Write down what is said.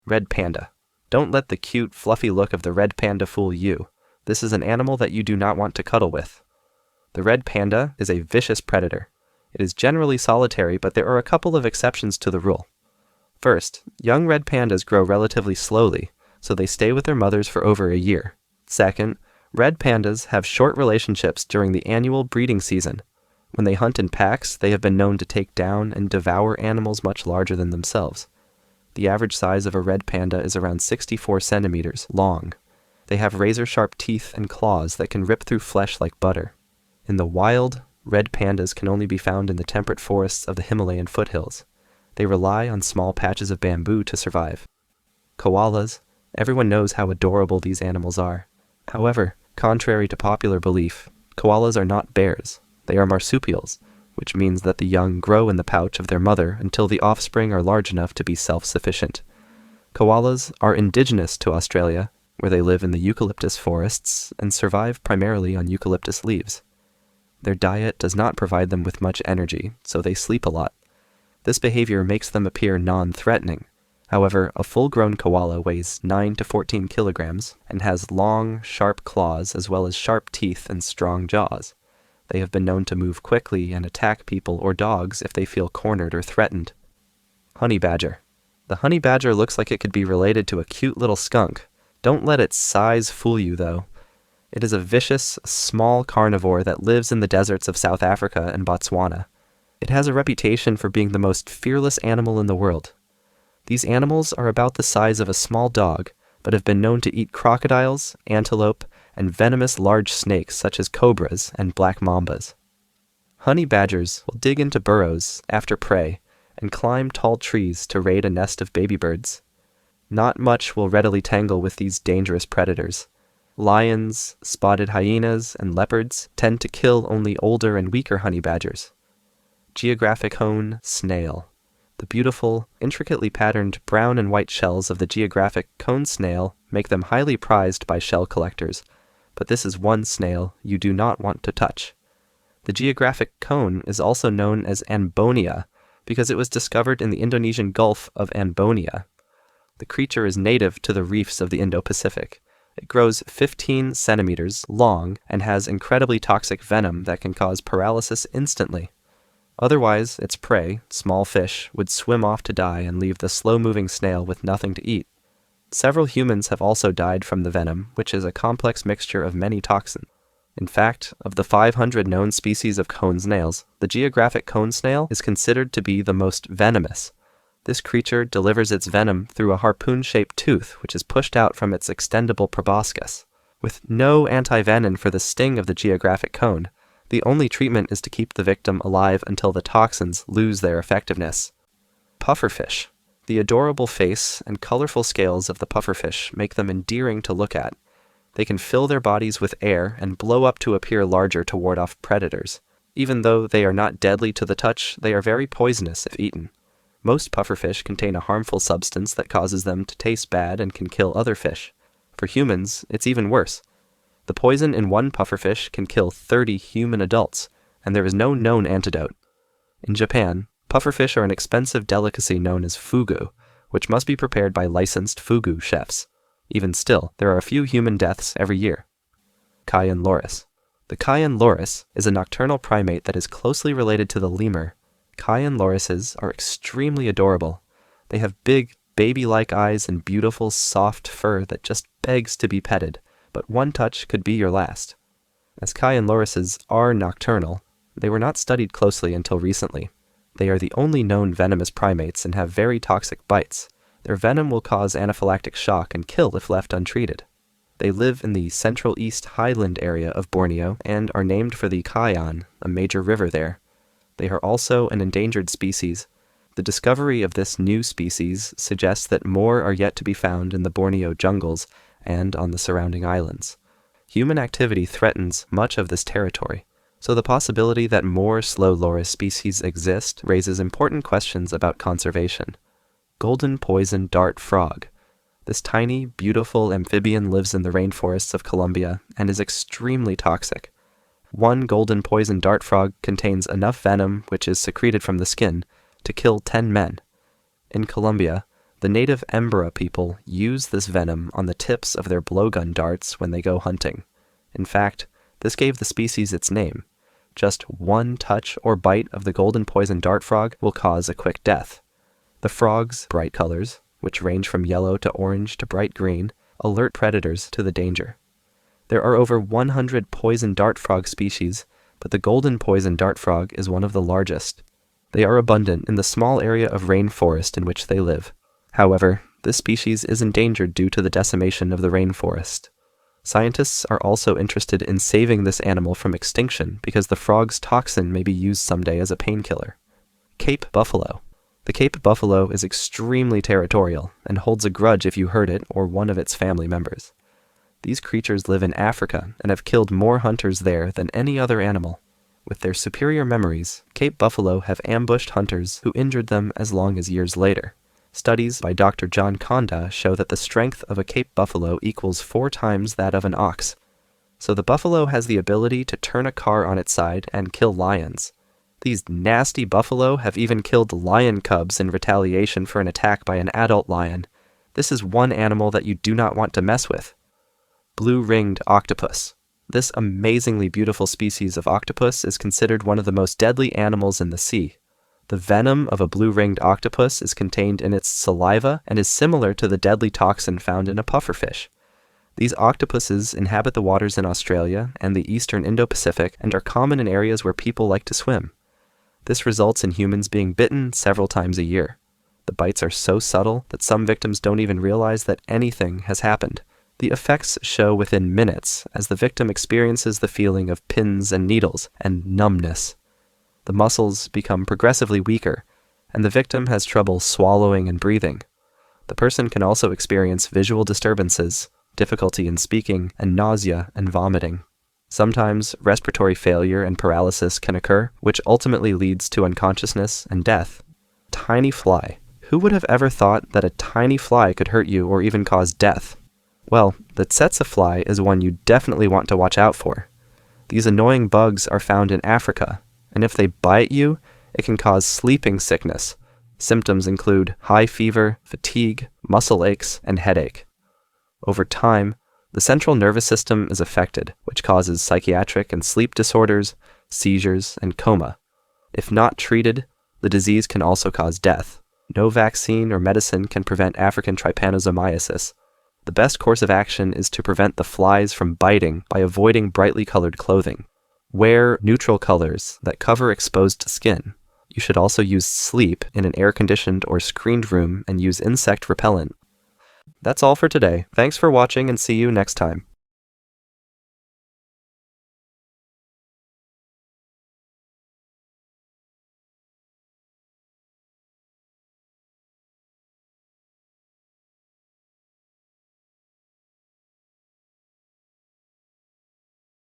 Red panda. Don't let the cute, fluffy look of the red panda fool you. This is an animal that you do not want to cuddle with. The red panda is a vicious predator. It is generally solitary, but there are a couple of exceptions to the rule. First, young red pandas grow relatively slowly, so they stay with their mothers for over a year. Second, red pandas have short relationships during the annual breeding season. When they hunt in packs, they have been known to take down and devour animals much larger than themselves. The average size of a red panda is around 64 centimeters long. They have razor-sharp teeth and claws that can rip through flesh like butter. In the wild, red pandas can only be found in the temperate forests of the Himalayan foothills. They rely on small patches of bamboo to survive. Koalas. Everyone knows how adorable these animals are. However, contrary to popular belief, koalas are not bears. They are marsupials, which means that the young grow in the pouch of their mother until the offspring are large enough to be self-sufficient. Koalas are indigenous to Australia, where they live in the eucalyptus forests and survive primarily on eucalyptus leaves. Their diet does not provide them with much energy, so they sleep a lot. This behavior makes them appear non-threatening. However, a full-grown koala weighs 9 to 14 kilograms and has long, sharp claws as well as sharp teeth and strong jaws. They have been known to move quickly and attack people or dogs if they feel cornered or threatened. Honey badger. The honey badger looks like it could be related to a cute little skunk. Don't let its size fool you, though. It is a vicious, small carnivore that lives in the deserts of South Africa and Botswana. It has a reputation for being the most fearless animal in the world. These animals are about the size of a small dog, but have been known to eat crocodiles, antelope, and venomous large snakes such as cobras and black mambas. Honey badgers will dig into burrows after prey and climb tall trees to raid a nest of baby birds. Not much will readily tangle with these dangerous predators. Lions, spotted hyenas, and leopards tend to kill only older and weaker honey badgers. Geographic cone snail. The beautiful, intricately patterned brown and white shells of the geographic cone snail make them highly prized by shell collectors, but this is one snail you do not want to touch. The geographic cone is also known as Ambonia because it was discovered in the Indonesian Gulf of Ambonia. The creature is native to the reefs of the Indo-Pacific. It grows 15 centimeters long and has incredibly toxic venom that can cause paralysis instantly. Otherwise, its prey, small fish, would swim off to die and leave the slow-moving snail with nothing to eat. Several humans have also died from the venom, which is a complex mixture of many toxins. In fact, of the 500 known species of cone snails, the geographic cone snail is considered to be the most venomous. This creature delivers its venom through a harpoon-shaped tooth, which is pushed out from its extendable proboscis. With no anti-venom for the sting of the geographic cone, the only treatment is to keep the victim alive until the toxins lose their effectiveness. Pufferfish. The adorable face and colorful scales of the pufferfish make them endearing to look at. They can fill their bodies with air and blow up to appear larger to ward off predators. Even though they are not deadly to the touch, they are very poisonous if eaten. Most pufferfish contain a harmful substance that causes them to taste bad and can kill other fish. For humans, it's even worse. The poison in one pufferfish can kill 30 human adults, and there is no known antidote. In Japan, pufferfish are an expensive delicacy known as fugu, which must be prepared by licensed fugu chefs. Even still, there are a few human deaths every year. Kayan Loris. The Kayan Loris is a nocturnal primate that is closely related to the lemur. Kayan Lorises are extremely adorable. They have big, baby-like eyes and beautiful, soft fur that just begs to be petted, but one touch could be your last. As Kayan Lorises are nocturnal, they were not studied closely until recently. They are the only known venomous primates and have very toxic bites. Their venom will cause anaphylactic shock and kill if left untreated. They live in the Central East Highland area of Borneo and are named for the Kayan, a major river there. They are also an endangered species. The discovery of this new species suggests that more are yet to be found in the Borneo jungles and on the surrounding islands. Human activity threatens much of this territory, so the possibility that more slow loris species exist raises important questions about conservation. Golden poison dart frog. This tiny, beautiful amphibian lives in the rainforests of Colombia and is extremely toxic. One golden poison dart frog contains enough venom, which is secreted from the skin, to kill 10 men. In Colombia, the The native Embra people use this venom on the tips of their blowgun darts when they go hunting. In fact, this gave the species its name. Just one touch or bite of the golden poison dart frog will cause a quick death. The frog's bright colors, which range from yellow to orange to bright green, alert predators to the danger. There are over 100 poison dart frog species, but the golden poison dart frog is one of the largest. They are abundant in the small area of rainforest in which they live. However, this species is endangered due to the decimation of the rainforest. Scientists are also interested in saving this animal from extinction because the frog's toxin may be used someday as a painkiller. Cape buffalo. The Cape buffalo is extremely territorial and holds a grudge if you hurt it or one of its family members. These creatures live in Africa and have killed more hunters there than any other animal. With their superior memories, Cape buffalo have ambushed hunters who injured them as long as years later. Studies by Dr. John Panda show that the strength of a Cape buffalo equals 4 times that of an ox. So the buffalo has the ability to turn a car on its side and kill lions. These nasty buffalo have even killed lion cubs in retaliation for an attack by an adult lion. This is one animal that you do not want to mess with. Blue-ringed octopus. This amazingly beautiful species of octopus is considered one of the most deadly animals in the sea. The venom of a blue-ringed octopus is contained in its saliva and is similar to the deadly toxin found in a pufferfish. These octopuses inhabit the waters in Australia and the eastern Indo-Pacific and are common in areas where people like to swim. This results in humans being bitten several times a year. The bites are so subtle that some victims don't even realize that anything has happened. The effects show within minutes as the victim experiences the feeling of pins and needles and numbness. The muscles become progressively weaker, and the victim has trouble swallowing and breathing. The person can also experience visual disturbances, difficulty in speaking, and nausea and vomiting. Sometimes respiratory failure and paralysis can occur, which ultimately leads to unconsciousness and death. Tiny fly. Who would have ever thought that a tiny fly could hurt you or even cause death? Well, the Tsetse Fly is one you definitely want to watch out for. These annoying bugs are found in Africa, and if they bite you, it can cause sleeping sickness. Symptoms include high fever, fatigue, muscle aches, and headache. Over time, the central nervous system is affected, which causes psychiatric and sleep disorders, seizures, and coma. If not treated, the disease can also cause death. No vaccine or medicine can prevent African trypanosomiasis. The best course of action is to prevent the flies from biting by avoiding brightly colored clothing. Wear neutral colors that cover exposed skin. You should also use sleep in an air-conditioned or screened room and use insect repellent. That's all for today. Thanks for watching and see you next time.